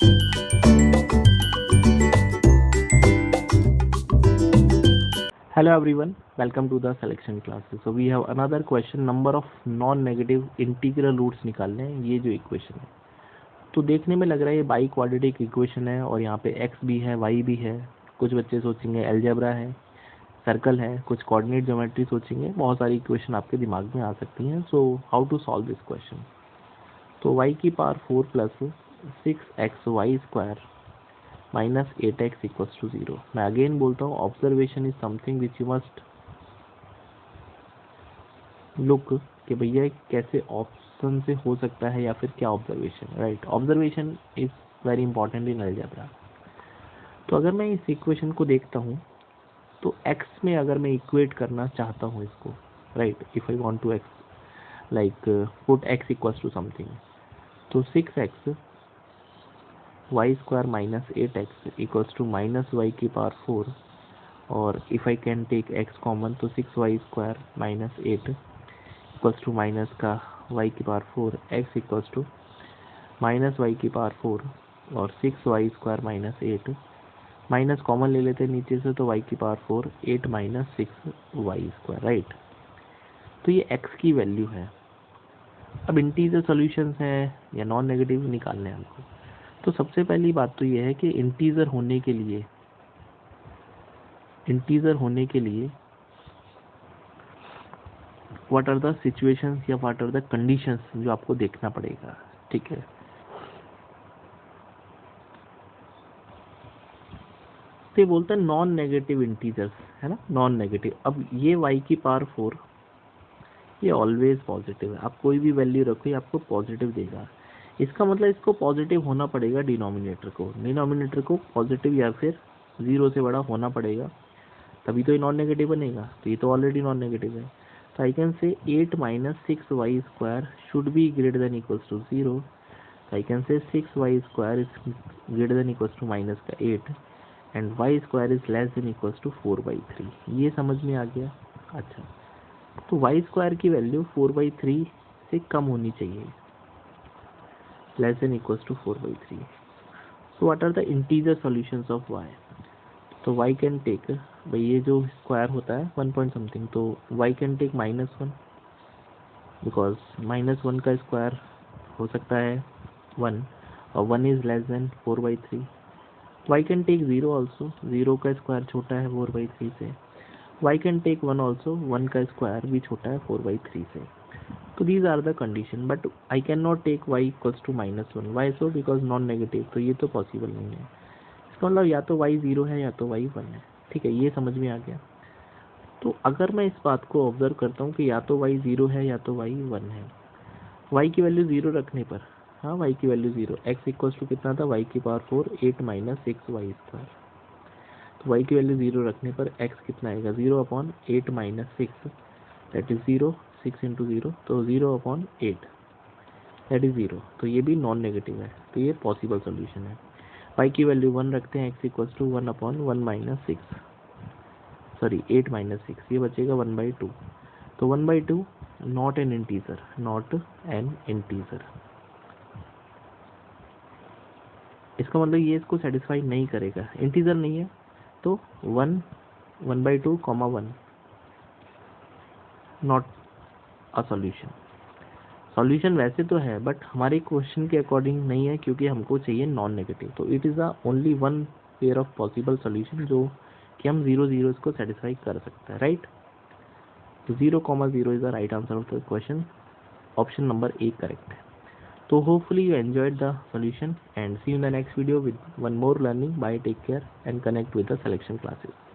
Hello everyone, welcome to the selection classes. So we have another question, number of non-negative integral roots निकालने हैं. ये जो equation है तो देखने में लग रहा है ये बाई क्वाड्रेटिक इक्वेशन है और यहाँ पे x भी है y भी है. कुछ बच्चे सोचेंगे अलजेब्रा है, सर्कल है, कुछ कोऑर्डिनेट ज्योमेट्री सोचेंगे. बहुत सारी इक्वेशन आपके दिमाग में आ सकती हैं. So how to solve this question. तो y की power 4 plus 6xy² minus 8x equals to 0. मैं अगेन बोलता हूँ, observation is something which you must look कि भैया कैसे ऑप्शन से हो सकता है या फिर क्या observation. Right, observation is very important in algebra. तो अगर मैं इस इक्वेशन को देखता हूँ तो x में अगर मैं इक्वेट करना चाहता हूँ इसको, right, if I want to x like put x equals to something, तो 6x y² minus 8x equals to minus y की पावर 4. और if I can take x common तो 6y² minus 8 equals to minus का y की power 4, x equals to minus y की power 4 और 6y² minus 8. Minus common ले लेते हैं नीचे से तो y की पावर 4, 8 माइनस 6y². राइट, तो ये x की वैल्यू है. अब इंटीजर सॉल्यूशंस हैं या नॉन नेगेटिव निकालने हैं हमको. तो सबसे पहली बात तो ये है कि इंटीजर होने के लिए व्हाट आर द सिचुएशंस या व्हाट आर द कंडीशंस जो आपको देखना पड़ेगा. ठीक है, तो ये बोलते हैं नॉन नेगेटिव इंटीजर्स, है ना, नॉन नेगेटिव. अब ये y की पावर 4 ये ऑलवेज पॉजिटिव है. आप कोई भी वैल्यू रखो ये आपको पॉजिटिव देगा. इसका मतलब इसको पॉजिटिव होना पड़ेगा. डिनोमिनेटर को पॉजिटिव या फिर 0 से बड़ा होना पड़ेगा, तभी तो ये नॉन नेगेटिव बनेगा. तो ये तो ऑलरेडी नॉन नेगेटिव है. तो आई can say 8 minus 6y² should be greater than equals to 0. I can say 6y² is greater than equals to minus का 8 and y² is less than equals to 4/3. ये समझ में आ गया. अच्छा, तो y² की वैल्यू 4/3 से कम होनी चाहिए, less than equals to 4/3. So what are the integer solutions of y. तो y कैन टेक, भाई ये जो स्क्वायर होता है 1 पॉइंट समथिंग, तो y कैन टेक -1 बिकॉज -1 का स्क्वायर हो सकता है 1 और 1 is less than 4/3. y can take 0 also, 0 का स्क्वायर छोटा है 4/3 से. y कैन टेक 1 ऑल्सो, 1 का स्क्वायर भी छोटा है 4/3 से. तो these are the condition, but I can not take y equals to -1. Why so? Because non negative, तो ये तो पॉसिबल नहीं है. इसका मतलब या तो y 0 है या तो y 1 है. ठीक है, ये समझ में आ गया. तो अगर मैं इस बात को ऑब्जर्व करता हूँ कि या तो y 0 है या तो y 1 है, y की वैल्यू 0 रखने पर, हाँ y की वैल्यू 0, x इक्वल्स टू कितना था, y की पावर 4, 8 माइनस 6y². तो y की वैल्यू 0 रखने पर x कितना आएगा, 0/8 माइनस 6 दैट इज 0. 6 इंटू 0 तो 0/8 दैट इज 0. तो ये भी नॉन नेगेटिव है, तो ये पॉसिबल सोल्यूशन है. y की वैल्यू 1 रखते हैं, x equals to 1/1 minus 6, sorry 8 minus 6, ये बचेगा 1/2. तो 1/2 नॉट एन इंटीजर, इसका मतलब ये इसको सेटिस्फाई नहीं करेगा. इंटीजर नहीं है तो 1/2 1 नॉट अ सॉल्यूशन. सॉल्यूशन वैसे तो है बट हमारे क्वेश्चन के अकॉर्डिंग नहीं है, क्योंकि हमको चाहिए नॉन नेगेटिव. तो it is the only one pair of possible solution जो कि हम 0 इसको सेटिस्फाई कर सकते हैं. राइट, तो 0,0 is the right answer of the question. Option number A correct है. तो hopefully you enjoyed the solution and see you in the next video with one more learning. Bye, take care and connect with the selection classes.